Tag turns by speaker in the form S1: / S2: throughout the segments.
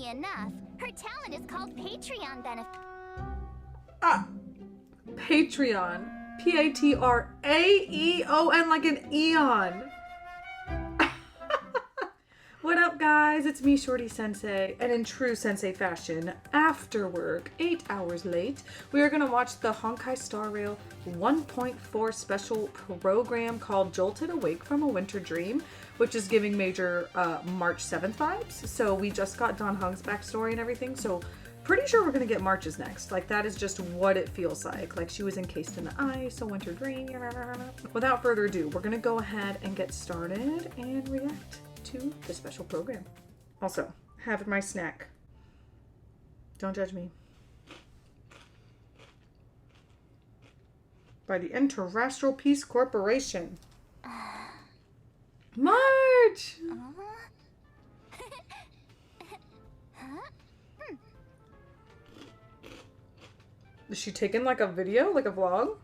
S1: Funny enough, her talent is called Patreon benefit.
S2: Patreon. P-A-T-R-A-E-O-N, like an eon. What up, guys? It's me, Shorty Sensei, and in true Sensei fashion, after work, 8 hours late, we are going to watch the Honkai Star Rail 1.4 special program called Jolted Awake from a Winter Dream, which is giving major March 7th vibes. So we just got Don Hung's backstory and everything, so pretty sure we're going to get March's next. Like, that is just what it feels like. Like, she was encased in the ice, a winter dream. Without further ado, we're going to go ahead and get started and react to the special program. Also, having my snack. Don't judge me. By the Interastral Peace Corporation. March! Is she taking like a video, like a vlog?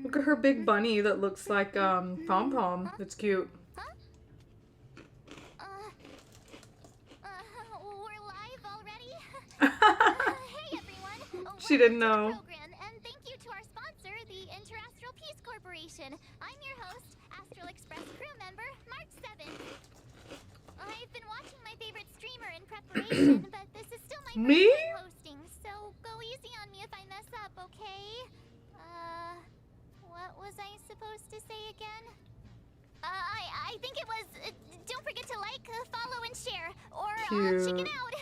S2: Look at her big bunny that looks like Pom Pom. It's cute.
S1: We're live already? Hey everyone!
S2: She didn't know.
S1: And thank you to our sponsor, the Interastral Peace Corporation. I'm your host, Astral Express crew member, March 7th. I've been watching my favorite streamer in preparation, but this is still my first time hosting, so go easy on me if I mess up, okay? What was I supposed to say again? I think it was, don't forget to like, follow, and share, or chicken out.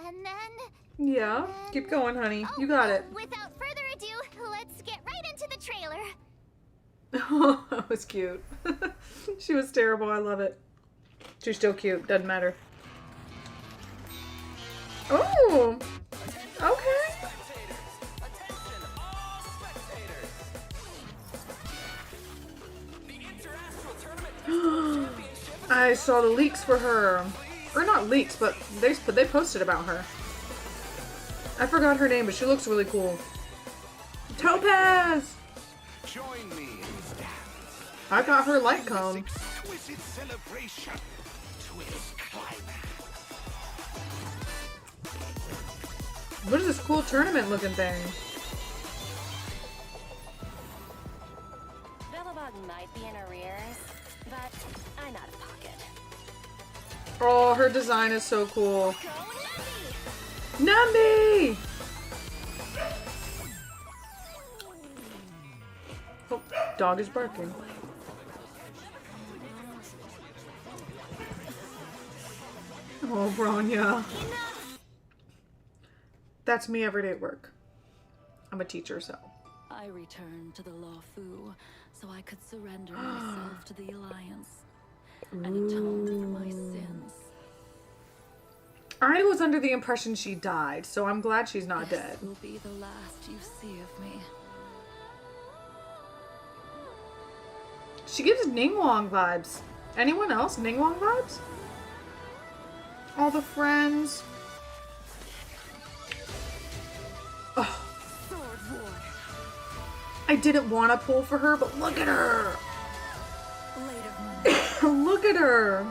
S1: And then...
S2: Yeah, keep going, honey. You got it.
S1: Without further ado, let's get right into the trailer.
S2: Oh, that was cute. She was terrible. I love it. She's still cute. Doesn't matter. Oh! Okay. I saw the leaks for her. Or not leaks, but they posted about her. I forgot her name, but she looks really cool. Topaz!
S3: Join me in
S2: I got her light cone.
S3: exquisite celebration to its climax.
S2: What is this cool tournament looking thing?
S4: Bellabog might be in arrears, but I'm out of pocket.
S2: Oh, her design is so cool. Nambi! Oh, dog is barking. Oh, Bronya. That's me every day at work. I'm a teacher, so.
S5: I returned to the Law Fu so I could surrender myself to the Alliance and atone for my sins.
S2: I was under the impression she died, so I'm glad she's not dead.
S5: This will be the last you see of me.
S2: She gives Ningguang vibes. Anyone else? Ningguang vibes? All the friends. Oh. I didn't want to pull for her, but look at her. Look at her.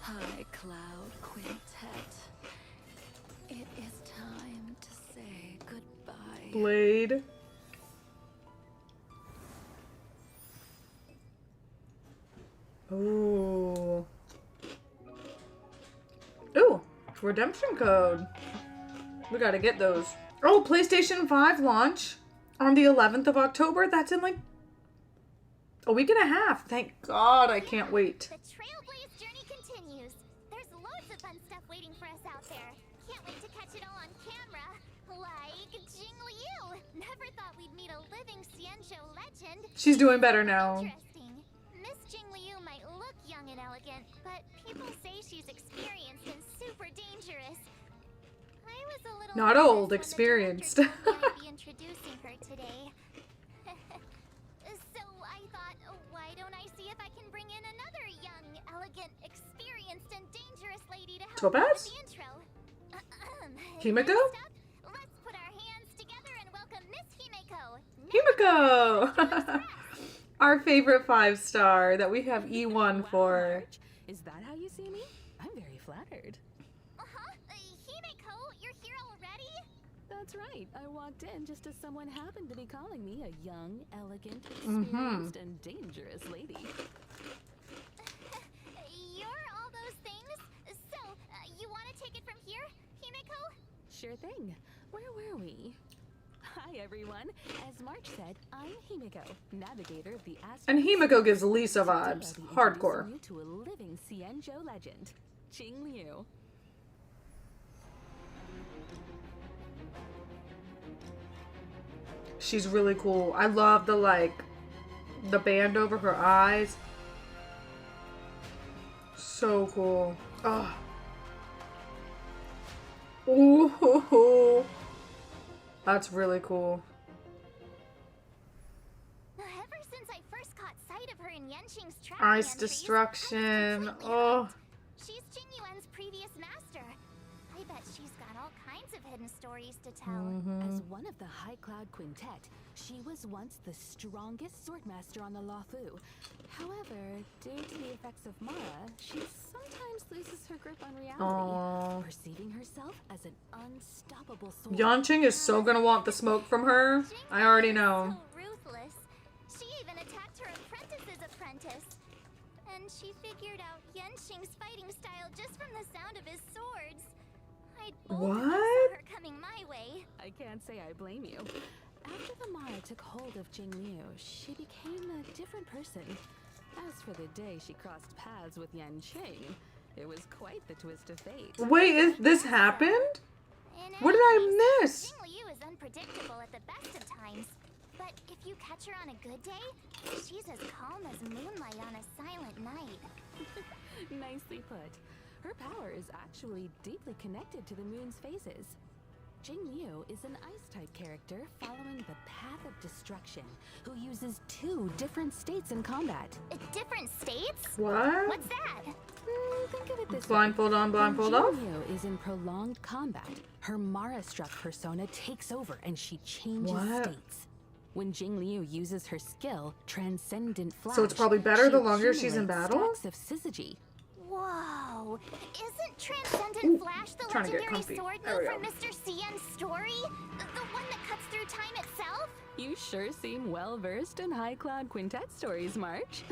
S5: High Cloud Quintet. It is time to say goodbye.
S2: Blade. Ooh. Ooh, redemption code. We gotta get those. Oh, PlayStation 5 launch on the 11th of October. That's in like a week and a half. Thank God, I can't wait.
S1: The Trailblaze journey continues. There's loads of fun stuff waiting for us out there. Can't wait to catch it all on camera. Like Jing Liu. Never thought we'd meet a living Xianzhou legend.
S2: She's doing better now.
S1: Interesting. Miss Jing Liu might look young and elegant, but people say she's experienced and super dangerous. I was a little
S2: Not
S1: nervous
S2: old,
S1: when the
S2: experienced.
S1: director told me I'd be introducing her today. So I thought, why don't I see if I can bring in another young, elegant, experienced, and dangerous lady to help me
S2: Topaz?
S1: with the intro?
S2: Himiko?
S1: Next up, let's put our hands together and welcome Miss Himiko.
S2: Himiko! Our favorite 5-star that we have E1 for.
S5: Marge, is that how you see me? I'm very flattered.
S1: Himiko, you're here already?
S5: That's right. I walked in just as someone happened to be calling me a young, elegant, experienced, and dangerous lady.
S1: You're all those things. So, you want to take it from here, Himiko?
S5: Sure thing. Where were we? Hi, everyone. As March said, I'm Himiko, navigator of the Astro.
S2: And Himiko gives Lisa
S5: Today,
S2: vibes.
S5: I'll be
S2: Hardcore.
S5: introducing you to a living Xianzhou legend, Jing Liu.
S2: She's really cool. I love the band over her eyes. So cool. Oh. Ooh. That's really cool.
S1: Ever since I first caught sight of her in Yenqing's tracking
S2: Ice
S1: entries,
S2: destruction.
S1: I was completely
S2: Oh.
S1: hooked. She's Jing Yuan's previous master. I bet she's got all kinds of hidden stories to tell.
S5: As one of the High Cloud Quintet, she was once the strongest swordmaster on the Luofu. However, due to the effects of Mara, she sometimes loses her grip on reality,
S2: Aww.
S5: perceiving herself as an unstoppable sword.
S2: Yanqing is so gonna want the smoke from her.
S1: Jing
S2: I already
S1: Yuan is
S2: know.
S1: So ruthless. She even attacked her apprentice's apprentice. And she figured out Yenqing's fighting style just from the sound of his swords. I'd bolted when I
S2: What?
S1: saw her coming my way.
S5: I can't say I blame you. After the Mara took hold of Jing Liu, she became a different person. As for the day she crossed paths with Yanqing, it was quite the twist of fate.
S2: Wait, this happened?
S1: In
S2: What did
S1: any
S2: I
S1: case,
S2: miss?
S1: Jing Liu is unpredictable at the best of times. But if you catch her on a good day, she's as calm as moonlight on a silent night.
S5: Nicely put. Her power is actually deeply connected to the moon's phases. Jing Liu is an ice-type character following the path of destruction, who uses 2 different states in combat.
S1: Different states?
S2: What?
S1: What's that?
S5: Think of it this way.
S2: Blindfold on, blindfold off?
S5: When Jing Liu is in prolonged combat, her Mara-struck persona takes over and she changes
S2: What?
S5: states. When Jing Liu uses her skill, Transcendent Flash,
S2: So it's probably better the
S5: she
S2: longer she's in
S5: accumulates
S2: battle?
S5: stacks of syzygy.
S1: Whoa! Isn't Transcendent Flash the
S2: trying to get
S1: legendary
S2: comfy.
S1: sword
S2: There we
S1: move from
S2: go.
S1: Mr. Cien's story? The one that cuts through time itself?
S5: You sure seem well versed in High Cloud Quintet stories, March.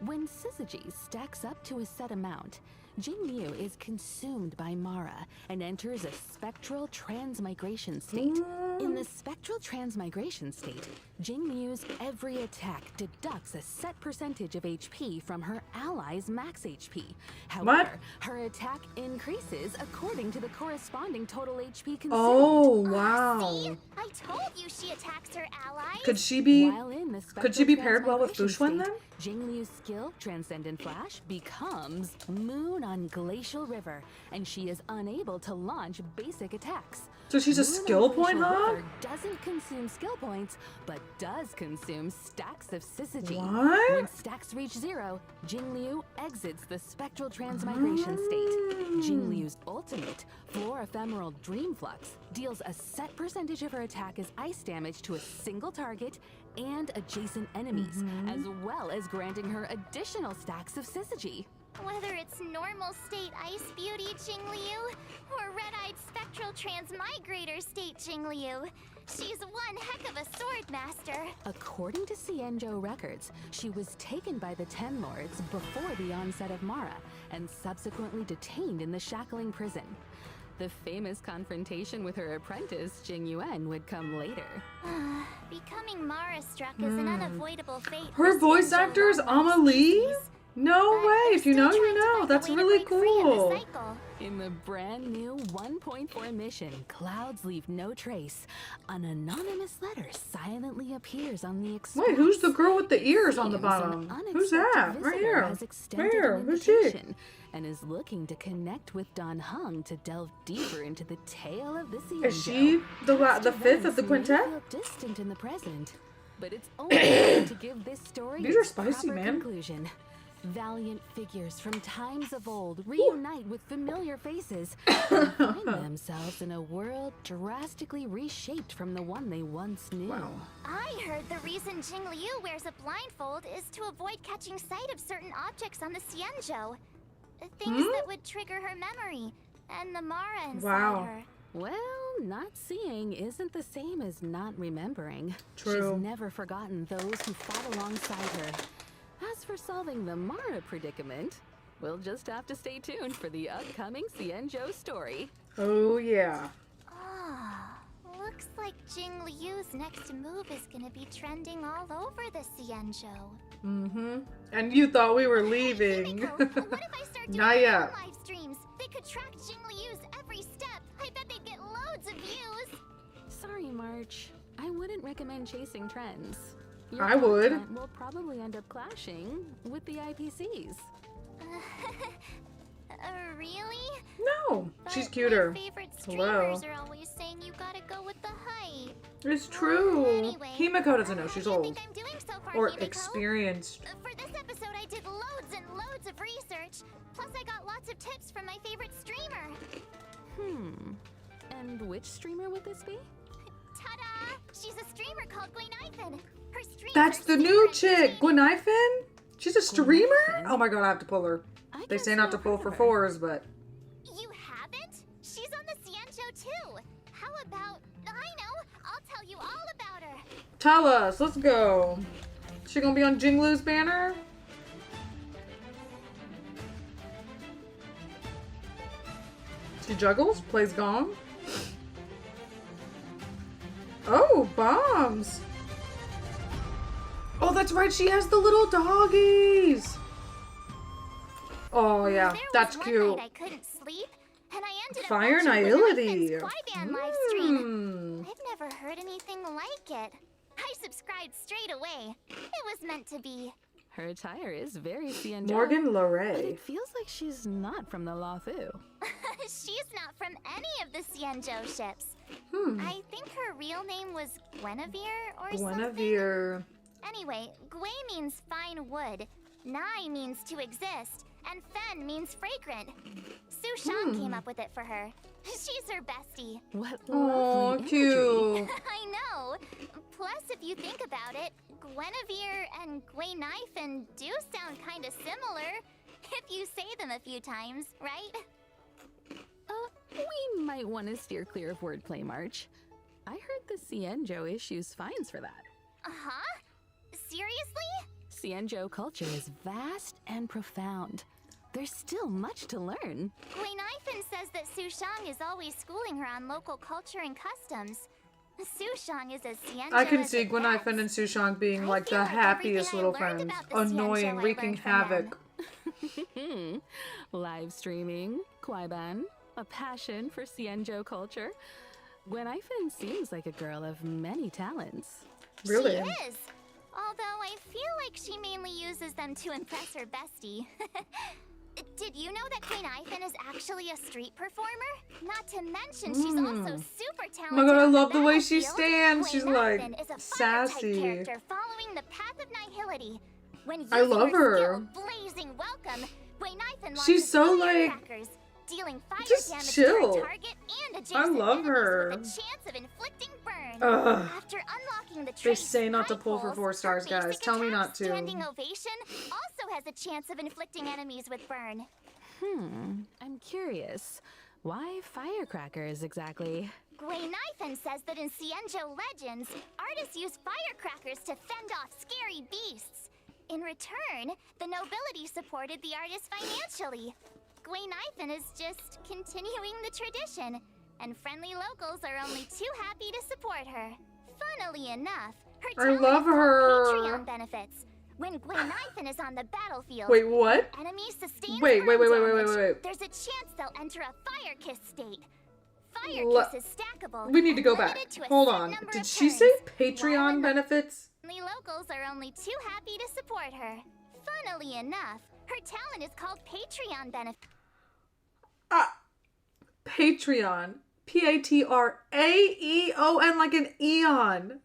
S5: When syzygy stacks up to a set amount, Jing Liu is consumed by Mara and enters a spectral transmigration state. In the spectral transmigration state, Jing Liu's every attack deducts a set percentage of HP from her ally's max HP. However, her attack increases according to the corresponding total HP consumed.
S2: Oh,
S1: See?
S2: wow.
S1: I told you she attacks her allies.
S2: Could she be
S5: While in the
S2: could she be
S5: spectral
S2: paired well with
S5: transmigration
S2: Fushwen
S5: state,
S2: then?
S5: Jing Liu's skill, Transcendent Flash, becomes Moon on Glacial River, and she is unable to launch basic attacks.
S2: So she's a
S5: Moon on
S2: skill point
S5: Glacial
S2: hog?
S5: River doesn't consume skill points, but does consume stacks of syzygy.
S2: What?
S5: When stacks reach 0, Jing Liu exits the spectral transmigration state. Jing Liu's ultimate, Floor Ephemeral Dream Flux, deals a set percentage of her attack as ice damage to a single target and adjacent enemies, as well as granting her additional stacks of syzygy.
S1: Whether it's normal state Ice Beauty Jing Liu or red-eyed spectral transmigrator state Jing Liu, she's one heck of a sword master.
S5: According to Xianzhou records, she was taken by the Ten Lords before the onset of Mara and subsequently detained in the shackling prison. The famous confrontation with her apprentice, Jing Yuan, would come later.
S1: Becoming Mara-struck is an unavoidable fate.
S2: Her
S1: for
S2: voice
S1: Xianzhou
S2: actor is
S1: long-lost
S2: Amelie?
S1: species.
S2: No
S1: But
S2: way.
S1: they're
S2: If you
S1: still
S2: know, you
S1: trying to
S2: know.
S1: find a
S2: That's
S1: way to
S2: really
S1: break free of the
S2: cool.
S1: cycle.
S5: In the brand new 1.4 mission, Clouds Leave No Trace, an anonymous letter silently appears on the express.
S2: Wait, who's the girl with the ears on the
S5: Seems an
S2: bottom? Who's
S5: unexpected
S2: that? Right
S5: visitor
S2: here.
S5: has extended
S2: Here.
S5: an
S2: Who's she?
S5: invitation and is looking to connect with Don Hung to delve deeper into the tale of the Xianzhou.
S2: Is she the fifth of the
S5: Events may
S2: quintet?
S5: feel distant in the present, but it's only time to give this story
S2: These are
S5: its
S2: spicy,
S5: proper
S2: man.
S5: conclusion. Valiant figures from times of old reunite with familiar faces and find themselves in a world drastically reshaped from the one they once knew.
S2: Wow.
S1: I heard the reason Jing Liu wears a blindfold is to avoid catching sight of certain objects on the Xianzhou. Things that would trigger her memory and the Mara inside
S2: Wow.
S1: her.
S5: Well, not seeing isn't the same as not remembering.
S2: True.
S5: She's never forgotten those who fought alongside her. As for solving the Mara predicament, we'll just have to stay tuned for the upcoming Xianzhou story.
S2: Oh, yeah.
S1: Ah, looks like Jing Liu's next move is gonna be trending all over the Xianzhou.
S2: Mm-hmm. And you thought we were leaving.
S1: Himiko, what if I start doing
S2: Not
S1: my
S2: yet.
S1: own live streams? They could track Jing Liu's every step. I bet they'd get loads of views.
S5: Sorry, March. I wouldn't recommend chasing trends. Your
S2: I would.
S5: content will probably end up clashing with the IPCs.
S1: Really?
S2: No, she's
S1: But
S2: cuter.
S1: My favorite
S2: Hello.
S1: streamers are always saying you gotta go with the height.
S2: It's true.
S1: Anyway,
S2: Himiko doesn't know
S1: how
S2: she's
S1: do you
S2: old.
S1: think I'm doing so far,
S2: Or
S1: Himiko?
S2: experienced.
S1: For this episode, I did loads and loads of research. Plus, I got lots of tips from my favorite streamer.
S5: And which streamer would this be?
S1: Ta-da! She's a streamer called Gwenithan. Her streams
S2: That's
S1: are
S2: the
S1: super
S2: new chick,
S1: entertaining.
S2: Gwenithan? She's a streamer?
S5: Gwenithan?
S2: Oh my god, I have to pull her.
S5: I
S2: They
S5: guess
S2: say not to
S5: I've
S2: pull
S5: heard
S2: for
S5: of her.
S2: fours, but...
S1: You haven't? She's on the Xianzhou too. How about... I know! I'll tell you all about her.
S2: Tell us, let's go. She gonna be on Jinglu's banner? She juggles, plays gong. Oh, bombs. Oh, that's right, she has the little doggies. Oh, yeah,
S1: There
S2: that's
S1: was
S2: cute.
S1: one night I couldn't sleep, and I ended
S2: Fire
S1: up watching
S2: Nihility.
S1: Gwenithan's Flyban live stream.
S2: Hmm.
S1: I've never heard anything like it. I subscribed straight away. It was meant to be.
S5: Her attire is very Xianzhou.
S2: Morgan
S5: But
S2: Lorray.
S5: it feels like she's not from the Luofu.
S1: She's not from any of the Xianzhou ships.
S2: Hmm.
S1: I think her real name was Guinevere or something.
S2: Guinevere.
S1: Anyway, Gui means fine wood, Nai means to exist, and Fen means fragrant. Su Shang came up with it for her. She's her bestie.
S5: What
S2: Oh,
S5: lovely
S2: cute.
S1: I know. Plus, if you think about it, Guinevere and Gwenithan do sound kind of similar. If you say them a few times, right?
S5: We might want to steer clear of wordplay, March. I heard the Xianzhou issues fines for that.
S1: Uh-huh? Seriously?
S5: Xianzhou culture is vast and profound. There's still much to learn.
S1: Gwenithan says that Su Shang is always schooling her on local culture and customs. Su Shang is as Xianzhou
S2: I can
S1: as
S2: see
S1: it
S2: Gwenithan
S1: gets.
S2: and Sushang being
S1: I
S2: like
S1: feel
S2: the
S1: like
S2: happiest
S1: everything I
S2: little
S1: learned
S2: friends.
S1: about the
S2: Annoying,
S1: Xianzhou I
S2: wreaking
S1: learned from
S2: havoc.
S5: Live streaming, Kwaiban, a passion for Xianzhou culture. Gwenifan seems like a girl of many talents.
S2: Really?
S1: She is. Although I feel like she mainly uses them to impress her bestie. Did you know that Gwenithan is actually a street performer? Not to mention, she's also super talented.
S2: Oh my god, I
S1: on the
S2: love the way she
S1: battlefield.
S2: stands. She's like
S1: Gwenithan is a fire-type
S2: sassy.
S1: character following the path of nihility. When
S2: I
S1: using
S2: love her.
S1: skill blazing welcome, Gwenithan
S2: She's
S1: launches
S2: so, like,
S1: firecrackers, dealing fire
S2: just
S1: damage to
S2: chill.
S1: her target and adjacent
S2: love
S1: enemies
S2: her.
S1: with a chance of inflicting burn.
S2: Ugh.
S1: After unlocking the
S2: They
S1: traits
S2: say not to
S1: high
S2: pull for
S1: pulls,
S2: 4 stars,
S1: her
S2: guys.
S1: basic
S2: Tell me
S1: attack,
S2: not to.
S1: Standing ovation also has a chance of inflicting enemies with burn.
S5: I'm curious. Why firecrackers exactly?
S1: Gwenithan says that in Xianzhou legends, artists use firecrackers to fend off scary beasts. In return, the nobility supported the artists financially. Gwenithan is just continuing the tradition, and friendly locals are only too happy to support her. Funnily enough, her
S2: I
S1: talent
S2: love
S1: is called
S2: her.
S1: Patreon benefits. When Gwenithan is on the battlefield,
S2: Wait, what?
S1: enemies sustain
S2: Wait,
S1: burn
S2: wait, wait, wait,
S1: damage,
S2: wait, wait.
S1: There's a chance they'll enter a fire kiss state. Fire
S2: Le-
S1: kiss is stackable.
S2: We need to
S1: and
S2: go
S1: limited
S2: back.
S1: to a
S2: Hold
S1: set
S2: on.
S1: number
S2: Did
S1: of
S2: she
S1: turns.
S2: say
S1: While in
S2: Patreon
S1: the
S2: benefits?
S1: friendly locals are only too happy to support her. Funnily enough, her talent is called Patreon benefit.
S2: Patreon. Patraeon, like an eon.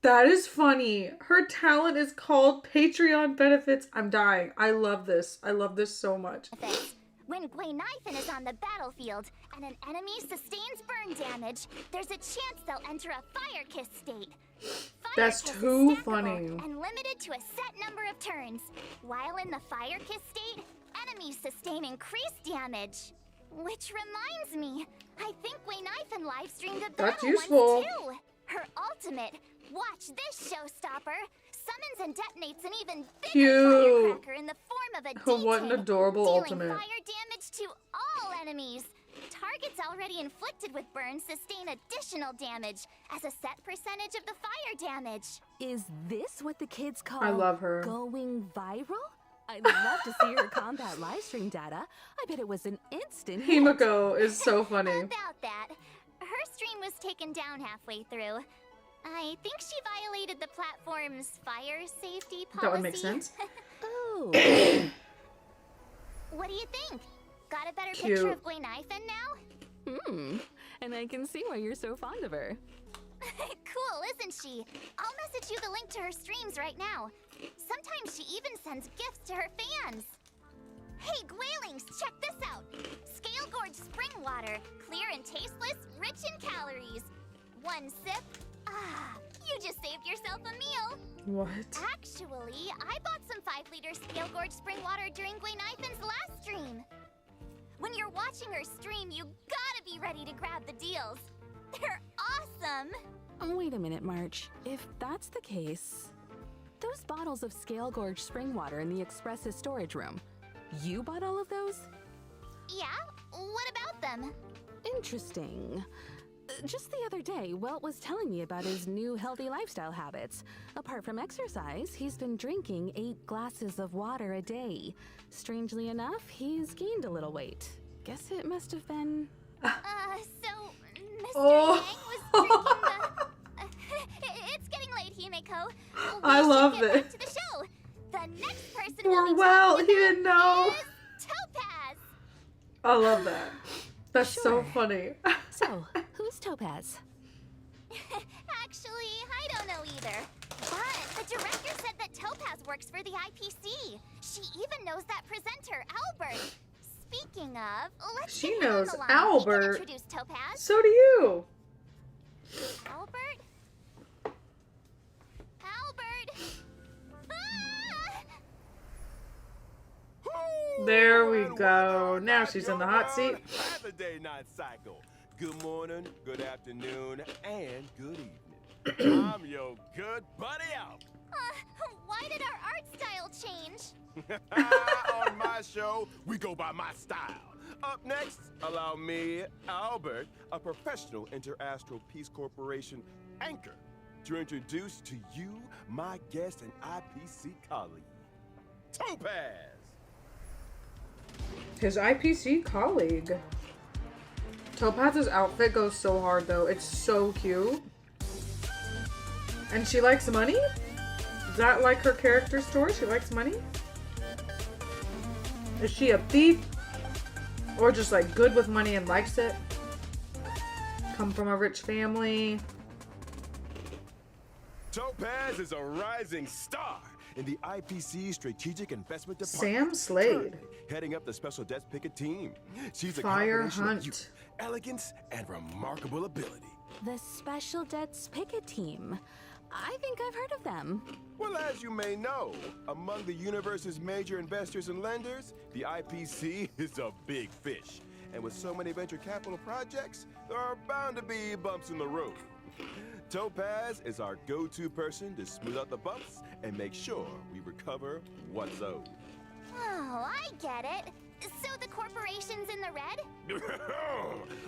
S2: That is funny. Her talent is called Patreon benefits. I'm dying. I love this. I love this so much.
S1: When Gwainifin is on the battlefield and an enemy sustains burn damage, there's a chance they'll enter a Fire Kiss state. Fire
S2: That's
S1: Kiss is
S2: too
S1: stackable
S2: funny.
S1: and limited to a set number of turns. While in the Fire Kiss state, enemies sustain increased damage. Which reminds me, I think Gwainifin livestreamed a
S2: That's
S1: battle
S2: useful.
S1: once too. Her ultimate, watch this showstopper, summons and detonates an even bigger
S2: Cute.
S1: firecracker in the form of a
S2: What an
S1: D-Tin,
S2: adorable
S1: dealing
S2: ultimate.
S1: fire damage to all enemies. Targets already inflicted with burns sustain additional damage as a set percentage of the fire damage.
S5: Is this what the kids call
S2: I love her.
S5: going viral? I'd love to see her combat livestream data. I bet it was an instant hit.
S2: Himiko is so funny.
S1: About that, her stream was taken down halfway through. I think she violated the platform's fire safety policy.
S2: That would make sense.
S5: Oh,
S1: What do you think? Got a better
S2: Cute.
S1: picture of Gwainifin now?
S5: and I can see why you're so fond of her.
S1: Cool, isn't she? I'll message you the link to her streams right now. Sometimes she even sends gifts to her fans. Hey, Gwailings, check this out. Scale Gorge spring water, clear and tasteless, rich in calories. One sip. You just saved yourself a meal.
S2: What?
S1: Actually, I bought some 5-liter Scale Gorge spring water during Gwainifin's last stream. When you're watching her stream, you gotta be ready to grab the deals. They're awesome.
S5: Wait a minute, March. If that's the case, those bottles of Scale Gorge spring water in the Express's storage room, you bought all of those?
S1: Yeah? What about them?
S5: Interesting. Just the other day, Welt was telling me about his new healthy lifestyle habits. Apart from exercise, he's been drinking 8 glasses of water a day. Strangely enough, he's gained a little weight. Guess it must have been...
S1: So Mr.
S2: Oh.
S1: Yang was drinking the... It's getting late, Himeko.
S2: I love
S1: should get
S2: this.
S1: back to the show. The next person
S2: Poor
S1: we'll be
S2: Welt,
S1: talking
S2: he didn't know.
S1: about is Topaz.
S2: I love that. That's so
S5: Sure.
S2: funny.
S5: So, who's Topaz?
S1: Actually, I don't know either. But the director said that Topaz works for the IPC. She even knows that presenter, Albert. Speaking of, let's
S2: She
S1: get him on
S2: knows
S1: the line. He
S2: Albert.
S1: can introduce Topaz.
S2: So do you.
S1: Albert? Albert? Ah!
S2: There we go. Now she's in the hot seat.
S6: Saturday night cycle. Good morning, good afternoon, and good evening. I'm your good buddy Albert.
S1: Why did our art style change?
S6: On my show, we go by my style. Up next, allow me, Albert, a professional Interastral Peace Corporation anchor, to introduce to you my guest and IPC colleague, Topaz.
S2: His IPC colleague. Topaz's outfit goes so hard though. It's so cute. And she likes money? Is that like her character story? She likes money? Is she a thief? Or just like good with money and likes it? Come from a rich family?
S6: Topaz is a rising star in the IPC Strategic Investment Department.
S2: Sam Slade.
S6: Currently heading up the Special Debts Picket team. She's a
S2: Fire
S6: combination of
S2: Hunt.
S6: youth, elegance, and remarkable ability.
S5: The Special Debts Picket Team. I think I've heard of them.
S6: Well, as you may know, among the universe's major investors and lenders, the IPC is a big fish. And with so many venture capital projects, there are bound to be bumps in the road. Topaz is our go-to person to smooth out the bumps and make sure we recover what's owed.
S1: Oh, I get it. So the corporation's in the red?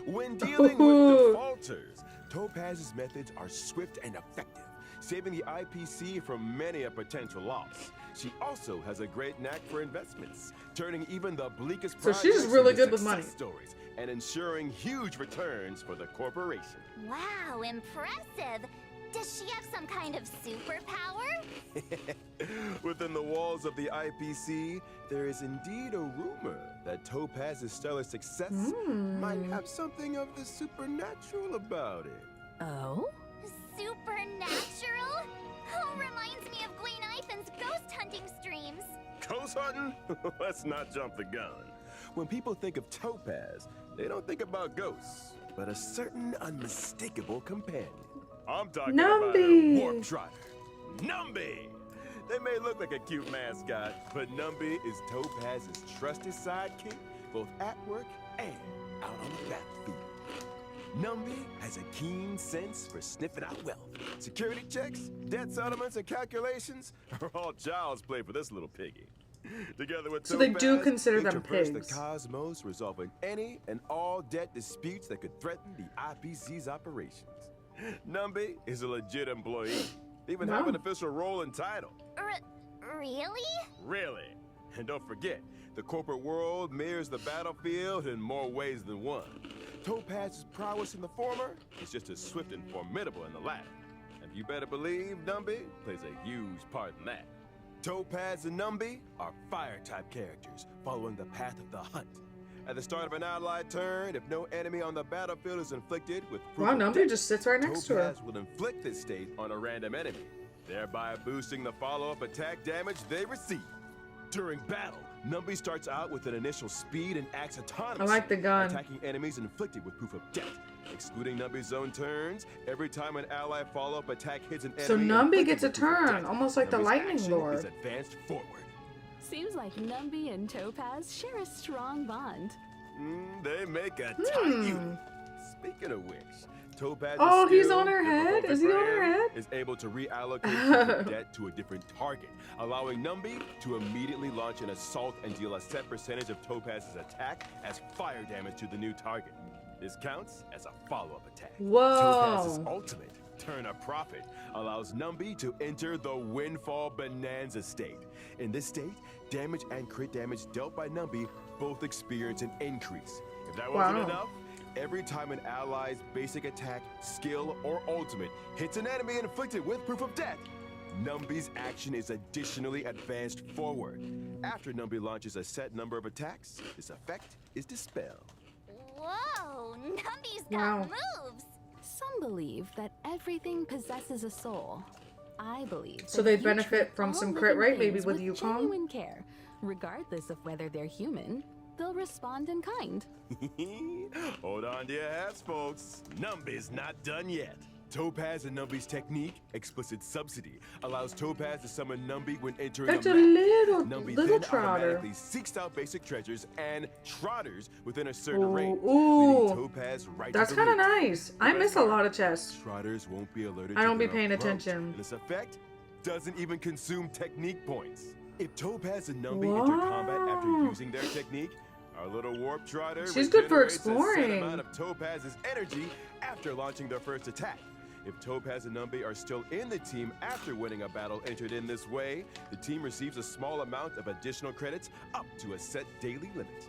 S6: When dealing with defaulters, Topaz's methods are swift and effective, saving the IPC from many a potential loss. She also has a great knack for investments, turning even the bleakest
S2: So she's
S6: projects
S2: really
S6: into
S2: good with money.
S6: success stories and ensuring huge returns for the corporation.
S1: Wow, impressive. Does she have some kind of superpower?
S6: Within the walls of the IPC, there is indeed a rumor that Topaz's stellar success might have something of the supernatural about it.
S5: Oh?
S1: Supernatural? hunting streams.
S6: Ghost hunting? Let's not jump the gun. When people think of Topaz, they don't think about ghosts, but a certain unmistakable companion. I'm talking about
S2: Numby.
S6: a warp trotter. Numby! They may look like a cute mascot, but Numby is Topaz's trusted sidekick, both at work and out on the battlefield. Numby has a keen sense for sniffing out wealth. Security checks, debt settlements, and calculations are all child's play for this little piggy. Together with
S2: So they
S6: Topaz,
S2: do consider
S6: they
S2: them
S6: traverse
S2: pigs.
S6: the cosmos, resolving any and all debt disputes that could threaten the IPC's operations. Numby is a legit employee. They even have
S2: Wow.
S6: an official role and title.
S1: Really?
S6: Really? And don't forget, the corporate world mirrors the battlefield in more ways than one. Topaz's prowess in the former is just as swift and formidable in the latter. And you better believe Numby plays a huge part in that. Topaz and Numby are fire-type characters, following the path of the hunt. At the start of an allied turn, if no enemy on the battlefield is inflicted with proof
S2: Wow,
S6: of
S2: Numby
S6: death,
S2: just sits right next to her.
S6: Topaz will inflict this state on a random enemy, thereby boosting the follow-up attack damage they receive. During battle, Numby starts out with an initial speed and acts autonomously,
S2: I like the gun.
S6: attacking enemies inflicted with proof of death. Excluding Numby's own turns, every time an ally follow-up attack hits an enemy,
S2: So Numby
S6: inflicted
S2: gets a
S6: with proof of
S2: turn,
S6: death,
S2: almost like the
S6: Numby's
S2: Lightning
S6: action
S2: Lord.
S6: is advanced forward.
S5: Seems like Numby and Topaz share a strong bond.
S6: They make a tight unit. Speaking of which, Topaz's
S2: Oh, he's
S6: skill
S2: on her
S6: in
S2: head?
S6: Revolver
S2: Is he on her
S6: Graham
S2: head?
S6: is able to reallocate debt to a different target, allowing Numby to immediately launch an assault and deal a set percentage of Topaz's attack as fire damage to the new target. This counts as a follow-up attack. Topaz's
S2: Whoa.
S6: ultimate, Turn a Profit, allows Numby to enter the Windfall Bonanza state. In this state, damage and crit damage dealt by Numby both experience an increase. If that wasn't
S2: Wow.
S6: enough, every time an ally's basic attack, skill, or ultimate hits an enemy inflicted with proof of death, Numby's action is additionally advanced forward. After Numby launches a set number of attacks, this effect is dispelled.
S1: Whoa, Numby's got
S2: Wow.
S1: moves.
S5: Some believe that everything possesses a soul. I believe
S2: So
S5: that
S2: they'd
S5: if you
S2: benefit
S5: treat
S2: from
S5: all
S2: some
S5: living
S2: crit rate, maybe
S5: things
S2: with Yukon?
S5: genuine care, regardless of whether they're human, they'll respond in kind.
S6: Hold on to your hats, folks. Numby's not done yet. Topaz and Numby's technique, Explicit Subsidy, allows Topaz to summon Numby when entering
S2: That's
S6: a
S2: a
S6: map.
S2: little
S6: Numby
S2: little
S6: then
S2: trotter.
S6: automatically seeks out basic treasures and trotters within a certain
S2: Ooh,
S6: range,
S2: ooh.
S6: leading Topaz right
S2: That's
S6: to the
S2: kind of
S6: lead.
S2: nice. I miss a lot of chests.
S6: Trotters won't be alerted
S2: I
S6: to
S2: don't be
S6: their
S2: paying
S6: approach,
S2: attention.
S6: and this effect doesn't even consume technique points. If Topaz and Numby enter combat after
S2: Wow.
S6: using their technique, our little warp trotter
S2: She's good for
S6: regenerates a set
S2: exploring.
S6: amount of Topaz's energy after launching their first attack. If Topaz and Numby are still in the team after winning a battle entered in this way, the team receives a small amount of additional credits up to a set daily limit.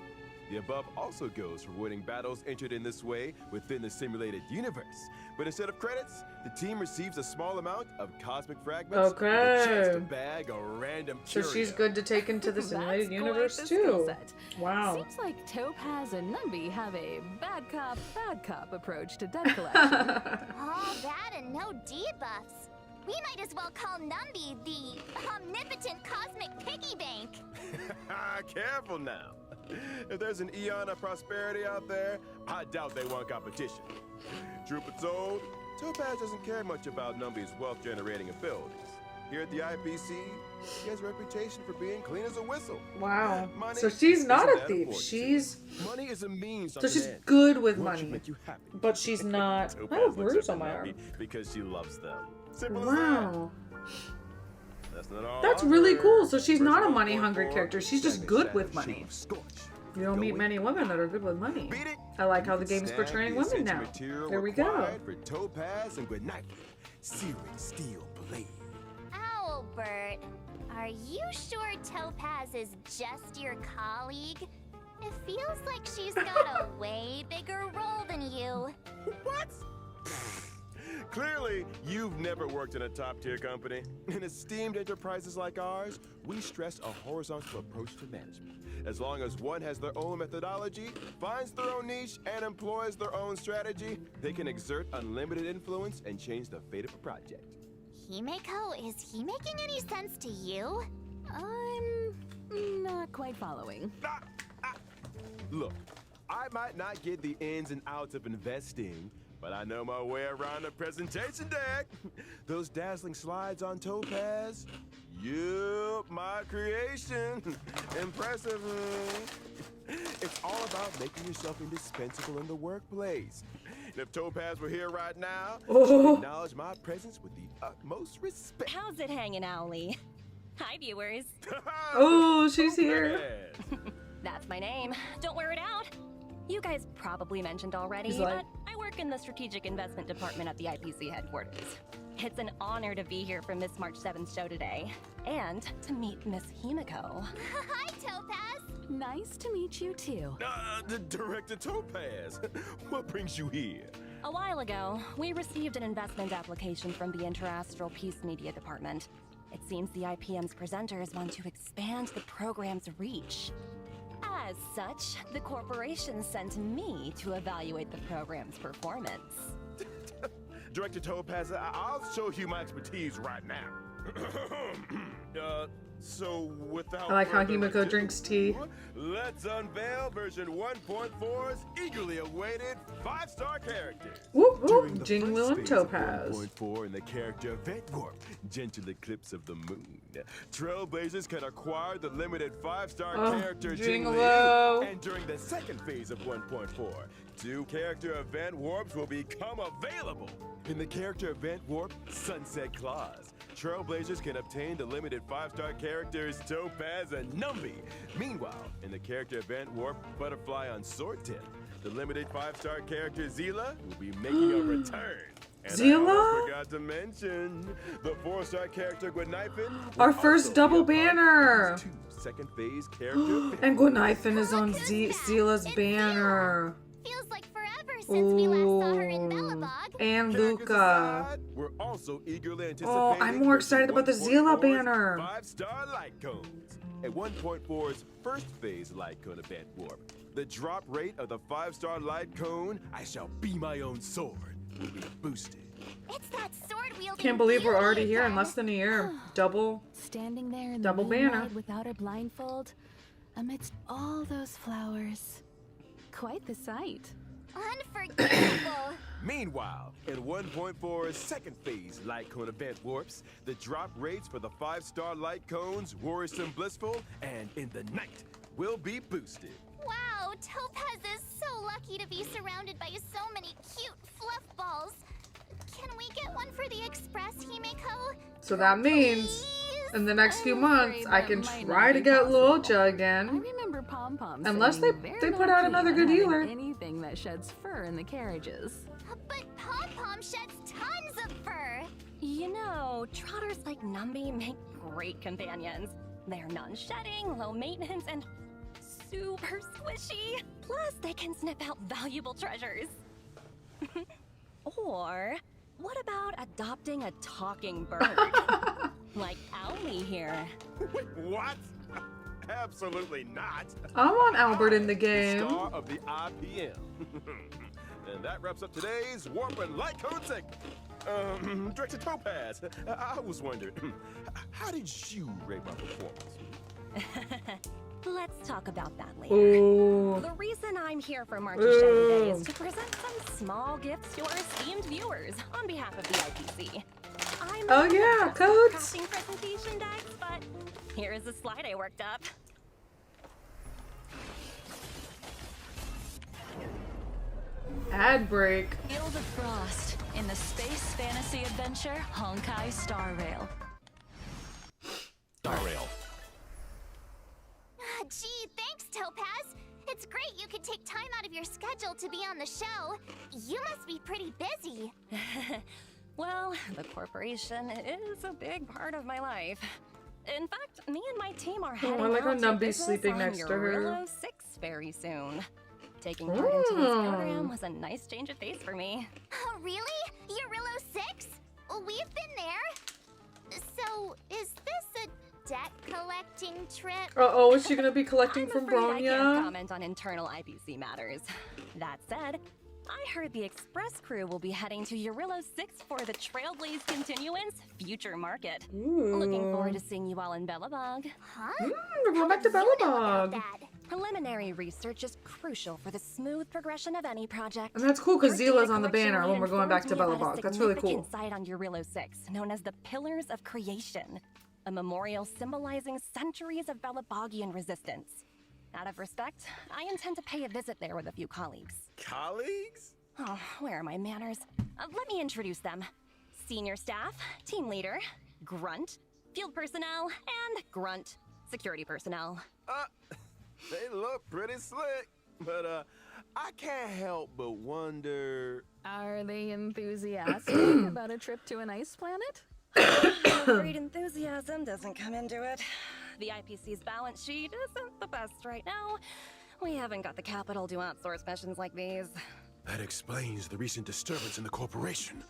S6: The above also goes for winning battles entered in this way within the simulated universe. But instead of credits, the team receives a small amount of cosmic fragments with a chance to
S2: Okay.
S6: bag a random
S2: So
S6: curio.
S2: she's good to take into the
S5: That's
S2: simulated
S5: quite
S2: universe
S5: the skill
S2: too.
S5: set.
S2: Wow.
S5: Seems like Topaz and Numby have a bad cop approach to debt collection.
S1: All that and no debuffs. We might as well call Numby the omnipotent cosmic piggy bank.
S6: Careful now. If there's an eon of prosperity out there, I doubt they want competition. Truth be told, Topaz doesn't care much about Numby's wealth-generating abilities. Here at the IPC, he has a reputation for being clean as a whistle.
S2: Wow.
S6: Money
S2: So she's not
S6: isn't
S2: a
S6: that
S2: thief.
S6: important.
S2: She's
S6: Money is a means.
S2: so she's good with money,
S6: Make you happy.
S2: but she's not. I
S6: Topaz
S2: have a
S6: looks
S2: bruise
S6: up
S2: on
S6: to
S2: my
S6: Numby
S2: arm.
S6: because she loves them. Simple as that.
S2: Wow.
S6: That's not all.
S2: That's
S6: I've
S2: really
S6: heard.
S2: cool. So she's not a
S6: Personal
S2: money-hungry
S6: 4-4,
S2: character. She's just
S6: Dragon
S2: good
S6: Shadow,
S2: with
S6: Shape
S2: money.
S6: of Scorch.
S2: You don't meet
S6: Go
S2: many
S6: in.
S2: women that are good with money.
S6: Beat it.
S2: I like how
S6: You
S2: the
S6: can
S2: game's
S6: snag
S2: portraying
S6: the
S2: women
S6: essential
S2: now.
S6: material
S2: There we go.
S6: required for Topaz and Gwinnett. Searing steel blade.
S1: Owlbert, are you sure Topaz is just your colleague? It feels like she's got a way bigger role than you.
S6: What? Clearly, you've never worked in a top-tier company. In esteemed enterprises like ours, we stress a horizontal approach to management. As long as one has their own methodology, finds their own niche, and employs their own strategy, they can exert unlimited influence and change the fate of a project.
S1: Himeko, is he making any sense to you?
S5: I'm not quite following.
S6: Look, I might not get the ins and outs of investing, but I know my way around a presentation deck. Those dazzling slides on Topaz. Yup, my creation. Impressive. It's all about making yourself indispensable in the workplace. And if Topaz were here right now, she'd acknowledge my presence with the utmost respect.
S4: How's it hanging, Owly? Hi, viewers.
S2: Oh, she's here.
S4: That's my name. Don't wear it out. You guys probably mentioned already,
S2: He's like-
S4: but I work in the Strategic Investment Department at the IPC headquarters. It's an honor to be here for Miss March 7's show today, and to meet Miss Himiko.
S1: Hi, Topaz.
S5: Nice to meet you too.
S6: The Director Topaz. What brings you here?
S4: A while ago, we received an investment application from the Interastral Peace Media Department. It seems the IPM's presenters want to expand the program's reach. As such, the corporation sent me to evaluate the program's performance.
S6: Director Topaz, I'll show you my expertise right now. So without
S2: I like how
S6: further
S2: Himiko
S6: ado,
S2: drinks tea.
S6: Let's unveil version 1.4's eagerly awaited 5-star characters.
S2: Whoop
S6: During
S2: whoop,
S6: the
S2: Jingle
S6: first
S2: and
S6: phase of
S2: Topaz.
S6: 1.4 in the character Event Warp, Gentle Eclipse of the Moon, Trailblazers can acquire the limited 5-star character Jingle.
S2: Jingle.
S6: And during the second phase of 1.4, 2 character Event Warps will become available. In the character Event Warp Sunset Claws, Trailblazers can obtain the limited 5-star characters Topaz and Numby. Meanwhile, in the character Event Warp Butterfly on Sword Tip, the limited 5-star character Zila will be making a return. And
S2: Zila?
S6: I almost forgot to mention the 4-star character Gwenifin.
S2: Our first double banner.
S6: Second phase character.
S2: And Gwenifin is on Zila's banner.
S1: Feels like forever since we last saw her in Bellabog.
S2: And
S6: Characters
S2: Luca.
S6: aside, we're also eagerly anticipating.
S2: Oh, I'm more excited about the Zila
S6: 1.4's
S2: banner.
S6: 5-star light cones. At 1.4's first phase light cone event warp, the drop rate of the 5-star light cone, I shall be my own sword, will be boosted.
S1: It's that sword wielding.
S2: Can't believe we're already here in
S1: again.
S2: less than a year. Double.
S5: Standing there in
S2: Double
S5: the
S2: banner.
S5: moonlight without a blindfold, amidst all those flowers. Quite the sight.
S1: Unforgettable.
S6: Meanwhile, in 1.4's second phase light cone event warps, the drop rates for the 5-star light cones, Worrisome Blissful, and In the Night will be boosted.
S1: Wow, Topaz is so lucky to be surrounded by so many cute fluff balls. Can we get one for the Express, Himiko?
S2: So that means
S1: Please?
S2: in the next few
S5: I'm
S2: months,
S5: afraid
S2: I
S5: that
S2: can
S5: might
S2: try
S5: not
S2: to
S5: be
S2: get Lil
S5: possible.
S2: Jug
S5: I
S2: in.
S5: remember Pom Pom
S2: Unless
S5: saying
S2: they
S5: they're
S2: put
S5: not
S2: out
S5: keen
S2: another
S5: on
S2: good
S5: having
S2: dealer.
S5: Anything that sheds fur in the carriages.
S1: But Pom Pom sheds tons of fur.
S4: You know, trotters like Numby make great companions. They're non-shedding, low maintenance, and super squishy. Plus, they can sniff out valuable treasures. Or, what about adopting a talking bird? Like Owly here.
S6: Wait, what? Absolutely not.
S2: I want Albert in the
S6: The
S2: game.
S6: star of the IPM. And that wraps up today's Warp and Light Code segment. Director Topaz, I was wondering, how did you rate my performance?
S4: Let's talk about that later.
S2: Ooh.
S4: The reason I'm here for March's show today is to present some small gifts to our esteemed viewers on behalf of the IPC. I'm
S2: Oh,
S4: not
S2: yeah,
S4: just
S2: codes.
S4: crafting presentation decks, but here is a slide I worked up.
S2: Ad break.
S7: Feel the frost in the space fantasy adventure Honkai Star Rail.
S3: Star Rail.
S1: Gee, thanks, Topaz. It's great you could take time out of your schedule to be on the show. You must be pretty busy.
S4: Well, the corporation is a big part of my life. In fact, me and my team are heading
S2: I like how
S4: out to
S2: Numby's
S4: business
S2: sleeping
S4: on
S2: next to her.
S4: Eurillo 6 very soon. Taking part into this program was a nice change of pace for me.
S1: Oh, really? Eurillo 6? We've been there. So, is this a debt collecting trip?
S2: Uh-oh, is she gonna be collecting
S4: I'm
S2: from
S4: afraid I can't
S2: Bronya?
S4: comment on internal IPC matters. That said, I heard the Express crew will be heading to Eurillo 6 for the Trailblaze Continuance Future Market. Looking forward to seeing you all in Bellabog.
S1: Huh?
S2: We're going back to
S1: How did you know about
S2: Bellabog.
S1: that?
S4: Preliminary research is crucial for the smooth progression of any project.
S2: And that's cool because
S4: Your data
S2: Zila's on the
S4: collection
S2: banner
S4: lead
S2: when we're going back to
S4: informed me about a
S2: Bellabog. That's really cool.
S4: significant site on Eurillo 6, known as the Pillars of Creation, a memorial symbolizing centuries of Bellabogian resistance. Out of respect, I intend to pay a visit there with a few colleagues.
S6: Colleagues?
S4: Oh, where are my manners? Let me introduce them. Senior staff, team leader, grunt, field personnel, and grunt, security personnel.
S6: They look pretty slick, but I can't help but wonder.
S5: Are they enthusiastic about a trip to an ice planet?
S4: Great enthusiasm doesn't come into it. The IPC's balance sheet isn't the best right now. We haven't got the capital to outsource missions like these.
S6: That explains the recent disturbance in the corporation.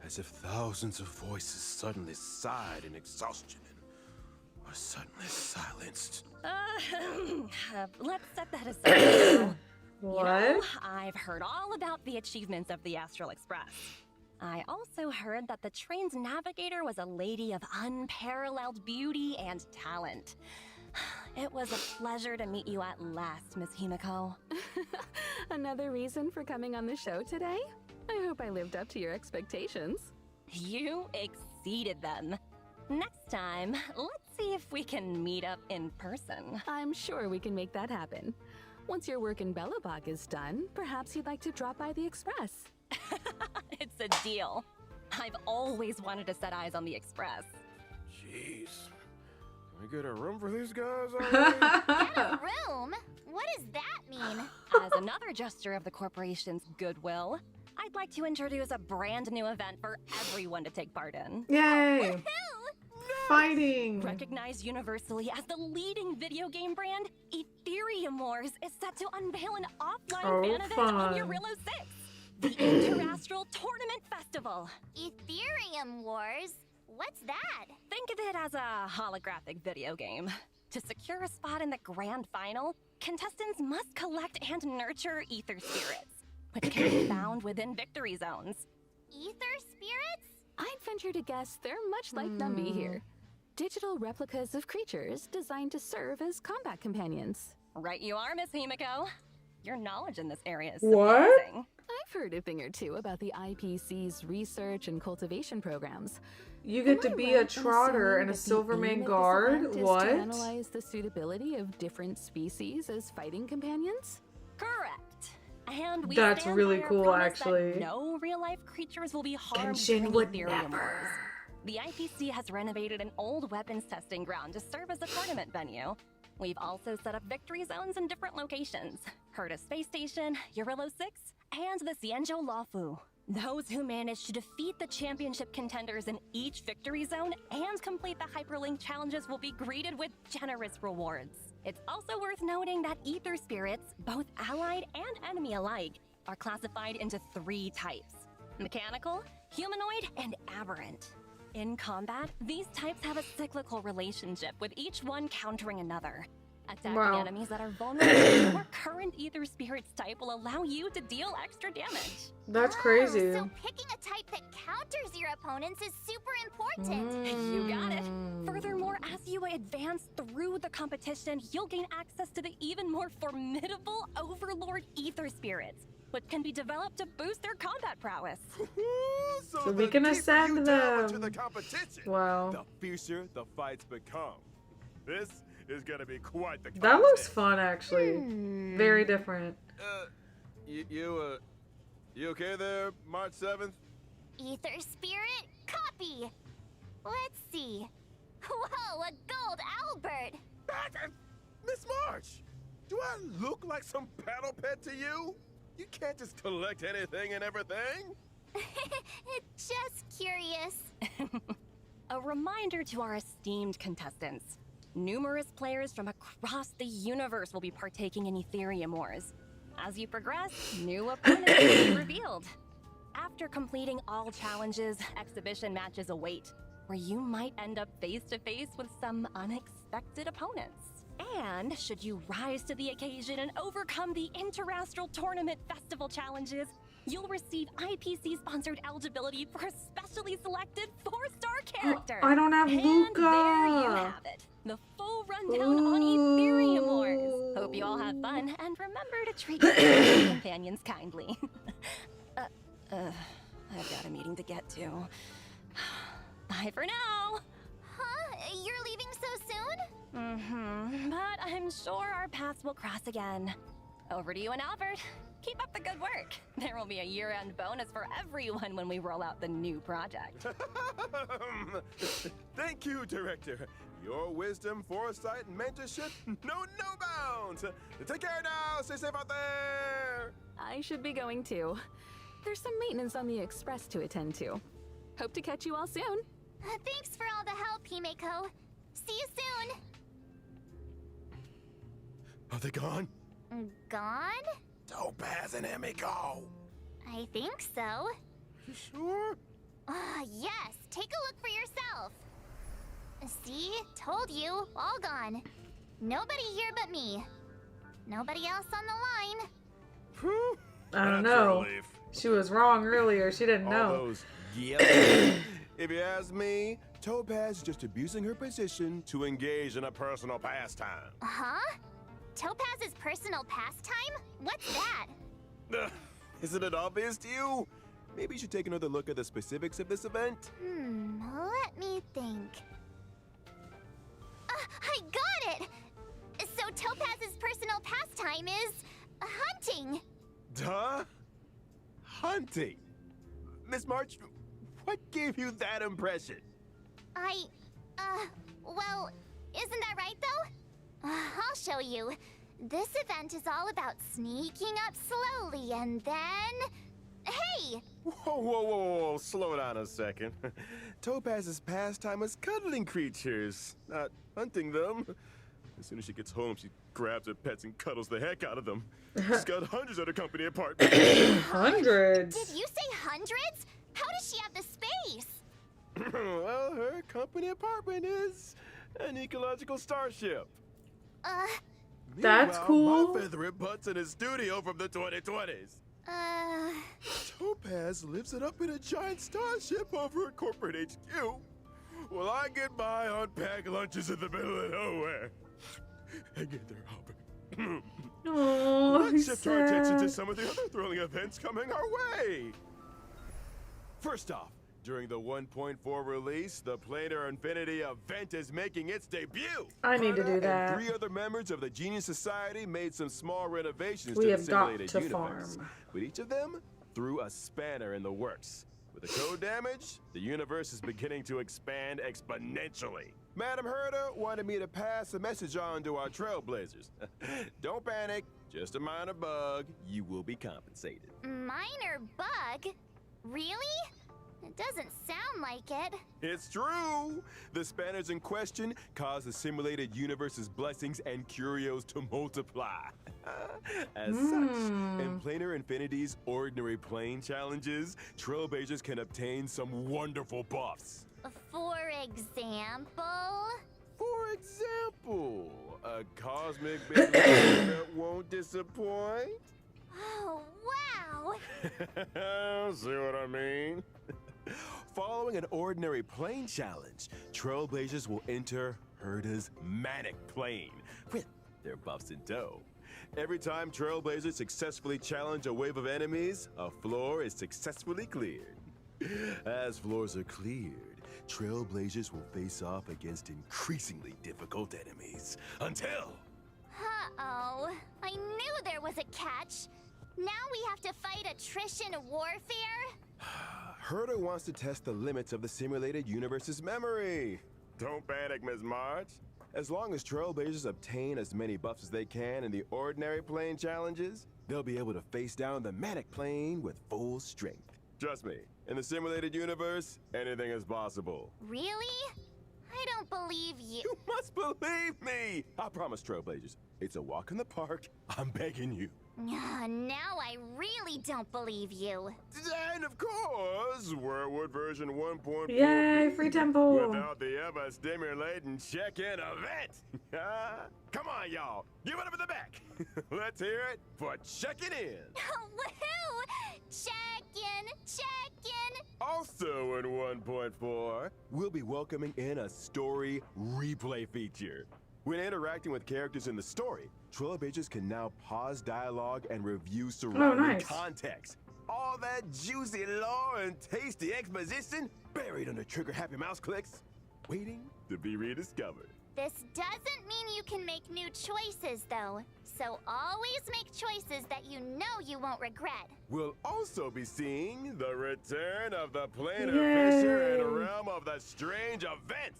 S6: As if thousands of voices suddenly sighed in exhaustion and were suddenly silenced.
S4: Let's set that aside now.
S2: What?
S4: You know, I've heard all about the achievements of the Astral Express. I also heard that the train's navigator was a lady of unparalleled beauty and talent. It was a pleasure to meet you at last, Miss Himiko.
S5: Another reason for coming on the show today? I hope I lived up to your expectations.
S4: You exceeded them. Next time, let's see if we can meet up in person.
S5: I'm sure we can make that happen. Once your work in Bellabog is done, perhaps you'd like to drop by the Express.
S4: It's a deal. I've always wanted to set eyes on the Express.
S6: Jeez. Can we get a room for these guys already?
S1: Get a room? What does that mean?
S4: As another gesture of the corporation's goodwill, I'd like to introduce a brand new event for everyone to take part in.
S2: Yay! Fighting!
S4: Recognized universally as the leading video game brand, Ethereum Wars is set to unveil an offline fan event on
S2: fun.
S4: Eurillo 6, the Interastral Tournament Festival.
S1: Ethereum Wars? What's that?
S4: Think of it as a holographic video game. To secure a spot in the grand final, contestants must collect and nurture ether spirits, which can be found within victory zones.
S1: Ether spirits?
S5: I'd venture to guess they're much like Numby here. Digital replicas of creatures designed to serve as combat companions.
S4: Right you are, Miss Himiko. Your knowledge in this area is
S2: What?
S4: surprising.
S5: I've heard a thing or two about the IPC's research and cultivation programs.
S2: You get
S5: Am
S2: to
S5: I
S2: be
S5: right
S2: a
S5: in
S2: trotter
S5: assuming
S2: and a
S5: that the
S2: Silverman
S5: aim of this
S2: guard?
S5: event is
S2: What?
S5: to analyze the suitability of different species as fighting companions?
S4: Correct. And we
S2: That's
S4: stand
S2: really
S4: by our
S2: cool,
S4: promise that
S2: actually.
S4: no real-life creatures will be harmed
S2: Genshin
S4: during
S2: would
S4: Ethereum
S2: never.
S4: Wars. The IPC has renovated an old weapons testing ground to serve as a tournament venue. We've also set up victory zones in different locations. Herta Space Station, Eurillo 6, and the Xianzhou Laofu. Those who manage to defeat the championship contenders in each victory zone and complete the hyperlink challenges will be greeted with generous rewards. It's also worth noting that ether spirits, both allied and enemy alike, are classified into 3 types: mechanical, humanoid, and aberrant. In combat, these types have a cyclical relationship, with each one countering another. Attacking
S2: Wow.
S4: enemies that are vulnerable to your current ether spirits type will allow you to deal extra damage.
S2: That's
S1: Oh,
S2: crazy.
S1: so picking a type that counters your opponents is super important.
S4: You got it. Furthermore, as you advance through the competition, you'll gain access to the even more formidable Overlord ether spirits, which can be developed to boost their combat prowess.
S2: So we
S6: the
S2: can
S6: deeper
S2: ascend
S6: you delve into
S2: them.
S6: the competition,
S2: Wow.
S6: the fiercer the fights become. This is gonna be quite the contest.
S2: That looks fun, actually. Very different.
S6: You okay there, March 7th?
S1: Ether spirit, copy. Let's see. Whoa, a gold Albert.
S6: Miss March, do I look like some battle pet to you? You can't just collect anything and everything.
S1: Just curious.
S4: A reminder to our esteemed contestants. Numerous players from across the universe will be partaking in Ethereum Wars. As you progress, new opponents will be revealed. After completing all challenges, exhibition matches await, where you might end up face to face with some unexpected opponents. And should you rise to the occasion and overcome the Interastral Tournament Festival challenges, you'll receive IPC-sponsored eligibility for a specially selected 4-star character.
S2: I don't have Luca.
S4: And there you have it. The full rundown on Ethereum Wars. Hope you all have fun, and remember to treat your companions kindly. I've got a meeting to get to. Bye for now.
S1: Huh? You're leaving so soon?
S4: Mm-hmm. But I'm sure our paths will cross again. Over to you and Albert. Keep up the good work. There will be a year-end bonus for everyone when we roll out the new project.
S6: Thank you, Director. Your wisdom, foresight, and mentorship know no bounds. Take care now. Stay safe out there.
S5: I should be going too. There's some maintenance on the Express to attend to. Hope to catch you all soon.
S1: Thanks for all the help, Himeko. See you soon.
S6: Are they gone?
S1: Gone?
S6: Topaz and Himeko.
S1: I think so.
S6: You sure?
S1: Yes. Take a look for yourself. See? Told you. All gone. Nobody here but me. Nobody else on the line.
S6: Whew.
S2: I don't
S6: That's a
S2: know.
S6: relief.
S2: She was wrong earlier. She didn't
S6: All
S2: know.
S6: those If you ask me, Topaz is just abusing her position to engage in a personal pastime.
S1: Huh? Topaz's personal pastime? What's that?
S6: Isn't it obvious to you? Maybe you should take another look at the specifics of this event.
S1: Let me think. I got it! So Topaz's personal pastime is hunting.
S6: Duh? Hunting? Miss March, what gave you that impression?
S1: Well, isn't that right though? I'll show you. This event is all about sneaking up slowly and then... Hey!
S6: Whoa, slow down a second. Topaz's pastime is cuddling creatures, not hunting them. As soon as she gets home, she grabs her pets and cuddles the heck out of them. She's got hundreds at her company apartment.
S2: Hundreds.
S1: Did you say hundreds? How does she have the space?
S6: Well, her company apartment is an ecological starship.
S2: That's
S6: Meanwhile,
S2: cool.
S6: My feathery butt's in his studio from the 2020s. Topaz lives it up in a giant starship over at corporate HQ. Well, I get by on packed lunches in the middle of nowhere. Hang in there, Albert.
S2: Oh,
S6: Let's
S2: he's
S6: shift our attention to
S2: sad.
S6: some of the other thrilling events coming our way. First off, during the 1.4 release, the Planar Infinity event is making its debut.
S2: I need to do
S6: Hana
S2: that.
S6: And 3 other members of the Genius Society made some small renovations
S2: We
S6: to
S2: have
S6: the
S2: got
S6: simulated
S2: to
S6: universe.
S2: farm.
S6: With each of them threw a spanner in the works. With the code damage, the universe is beginning to expand exponentially. Madam Herda wanted me to pass a message on to our trailblazers. Don't panic, just a minor bug. You will be compensated.
S1: Minor bug? Really? It doesn't sound like it.
S6: It's true! The spanners in question cause the simulated universe's blessings and curios to multiply. As such, in Planar Infinity's Ordinary Plane challenges, trailblazers can obtain some wonderful buffs.
S1: For example?
S6: For example, a cosmic big that won't disappoint.
S1: Oh, wow!
S6: See what I mean? Following an ordinary plane challenge, trailblazers will enter Herda's manic plane with their buffs in tow. Every time trailblazers successfully challenge a wave of enemies, a floor is successfully cleared. As floors are cleared, trailblazers will face off against increasingly difficult enemies until...
S1: Uh-oh. I knew there was a catch. Now we have to fight attrition warfare?
S6: Herda wants to test the limits of the simulated universe's memory. Don't panic, Ms. March. As long as trailblazers obtain as many buffs as they can in the ordinary plane challenges, they'll be able to face down the manic plane with full strength. Trust me, in the simulated universe, anything is possible.
S1: Really? I don't believe you.
S6: You must believe me! I promise, trailblazers. It's a walk in the park. I'm begging you.
S1: Now I really don't believe you.
S6: And of course, Worldwood version 1.4.
S2: Yay, free temple.
S6: Without the ever stimulating check-in event. Come on, y'all. Give it up in the back. Let's hear it for checking in.
S1: Woohoo! Check in.
S6: Also in 1.4, we'll be welcoming in a story replay feature. When interacting with characters in the story, Trailblazers can now pause dialogue and review surrounding
S2: nice.
S6: context. All that juicy lore and tasty exposition buried under trigger-happy mouse clicks, waiting to be rediscovered.
S1: This doesn't mean you can make new choices, though. So always make choices that you know you won't regret.
S6: We'll also be seeing the return of the planar
S2: Yay.
S6: fisher and realm of the strange events.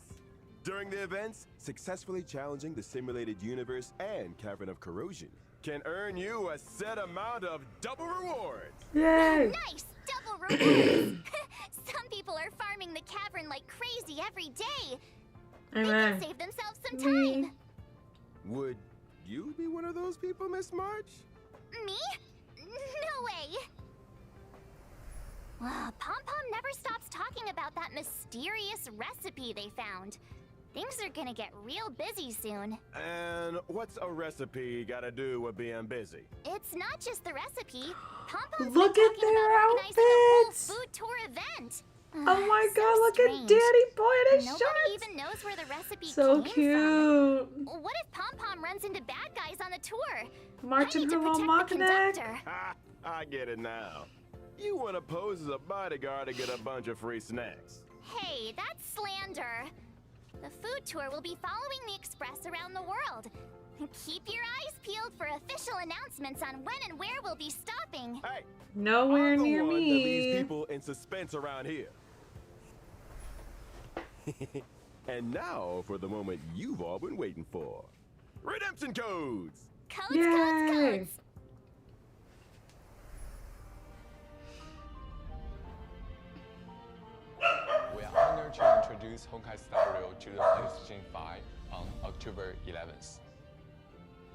S6: During the events, successfully challenging the simulated universe and Cavern of Corrosion can earn you a set amount of double rewards.
S2: Yay!
S1: Nice! Double rewards! Some people are farming the cavern like crazy every day. They
S2: Amen.
S1: can save themselves some
S2: Me.
S1: time.
S6: Would you be one of those people, Miss March?
S1: Me? No way. Pom Pom never stops talking about that mysterious recipe they found. Things are gonna get real busy soon.
S6: And what's a recipe gotta do with being busy?
S1: It's not just the recipe. Pom Pom's
S2: Look
S1: been
S2: at
S1: talking
S2: their
S1: about organizing a
S2: outfits.
S1: whole food tour event.
S2: Oh my
S1: So
S2: god, look
S1: strange.
S2: at Danny Boy in his
S1: Nobody
S2: shorts!
S1: even knows where the recipe
S2: So
S1: came
S2: cute!
S1: from. What if Pom Pom runs into bad guys on the tour?
S2: Marching
S1: I need to
S2: through all
S1: protect the
S2: Machinac.
S1: conductor.
S6: Ha! I get it now. You wanna pose as a bodyguard to get a bunch of free snacks.
S1: Hey, that's slander. The food tour will be following the express around the world. Keep your eyes peeled for official announcements on when and where we'll be stopping.
S6: Hey!
S2: Nowhere
S6: I'm the
S2: near
S6: one that leaves
S2: me.
S6: people in suspense around here. And now for the moment you've all been waiting for. Redemption codes!
S1: Codes,
S2: Yay.
S1: codes, codes.
S8: We are honored to introduce Honkai Star Rail to the PlayStation 5 on October 11th.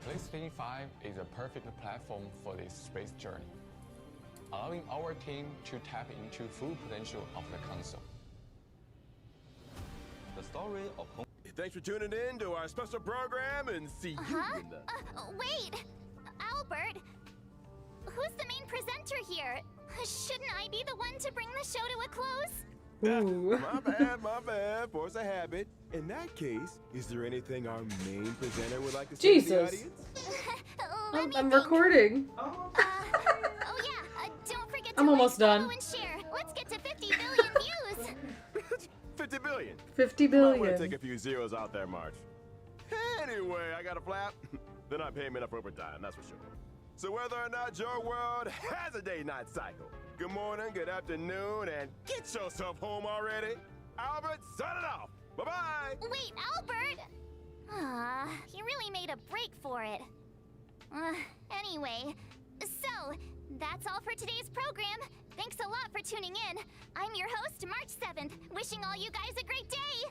S8: PlayStation 5 is a perfect platform for this space journey, allowing our team to tap into full potential of the console.
S9: The story of
S6: Thanks for tuning in to our special program and see you in the...
S1: Wait! Albert! Who's the main presenter here? Shouldn't I be the one to bring the show to a close?
S2: Ooh.
S6: My bad, force of habit. In that case, is there anything our main presenter would like to say to the
S2: Jesus.
S6: audience?
S1: Let me
S2: I'm
S1: think.
S2: recording.
S1: Oh yeah, don't forget to
S2: I'm
S1: like,
S2: almost
S1: follow,
S2: done.
S1: and share. Let's get to 50 billion views.
S6: 50 billion.
S2: 50
S6: Might want to
S2: billion.
S6: take a few zeros out there, March. Anyway, I got a flap. They're not paying me enough overtime, that's for sure. So whether or not your world has a day-night cycle, good morning, good afternoon, and get yourself home already. Albert, sign it off. Bye-bye.
S1: Wait, Albert! He really made a break for it. Anyway, so that's all for today's program. Thanks a lot for tuning in. I'm your host, March 7th, wishing all you guys a great day.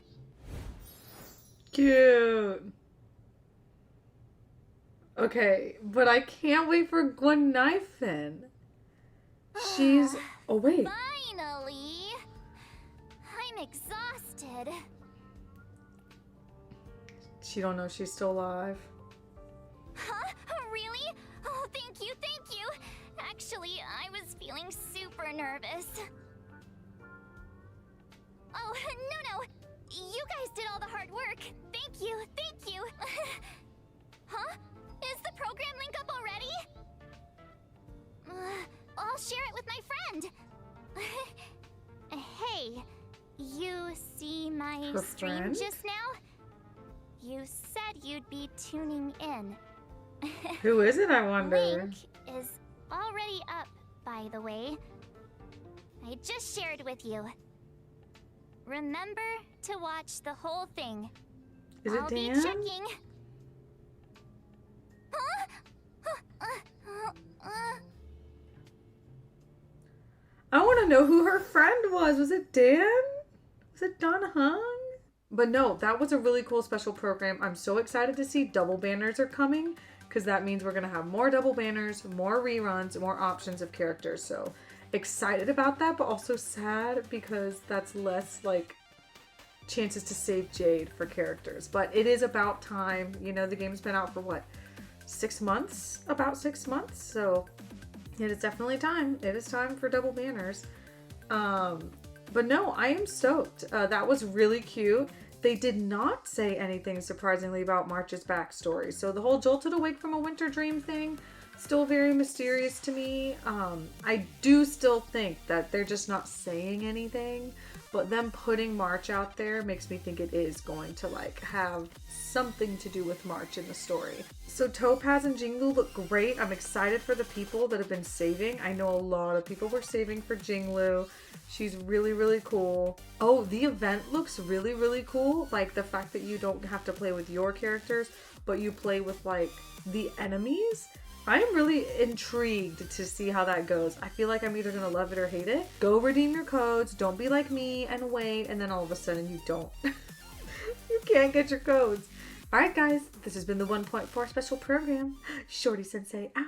S2: Cute. Okay, but I can't wait for Gwen Knifin. She's... Oh, wait.
S1: Finally! I'm exhausted.
S2: She don't know she's still alive.
S1: Huh? Really? Oh, thank you, thank you. Actually, I was feeling super nervous. Oh, no. You guys did all the hard work. Thank you, thank you. Huh? Is the program link up already? I'll share it with my friend. Hey, you see my
S2: Her
S1: stream
S2: friend?
S1: just now? You said you'd be tuning in.
S2: Who is it, I wonder?
S1: Link is already up, by the way. I just shared with you. Remember to watch the whole thing.
S2: Is it
S1: I'll
S2: Dan?
S1: be checking.
S2: I want to know who her friend was. Was it Dan? Was it Don Hung? But no, that was a really cool special program. I'm so excited to see double banners are coming, because that means we're going to have more double banners, more reruns, more options of characters. So excited about that, but also sad because that's less like chances to save Jade for characters. But it is about time. You know, the game's been out for what, 6 months? About 6 months. So it is definitely time. It is time for double banners. But no, I am stoked. That was really cute. They did not say anything surprisingly about March's backstory. So the whole jolted awake from a winter dream thing, still very mysterious to me. I do still think that they're just not saying anything, but them putting March out there makes me think it is going to like have something to do with March in the story. So Topaz and Jinglu look great. I'm excited for the people that have been saving. I know a lot of people were saving for Jinglu. She's really, really cool. Oh, the event looks really, really cool. Like the fact that you don't have to play with your characters, but you play with like the enemies. I am really intrigued to see how that goes. I feel like I'm either going to love it or hate it. Go redeem your codes. Don't be like me and wait. And then all of a sudden you don't. You can't get your codes. Alright guys, this has been the 1.4 special program. Shorty Sensei out.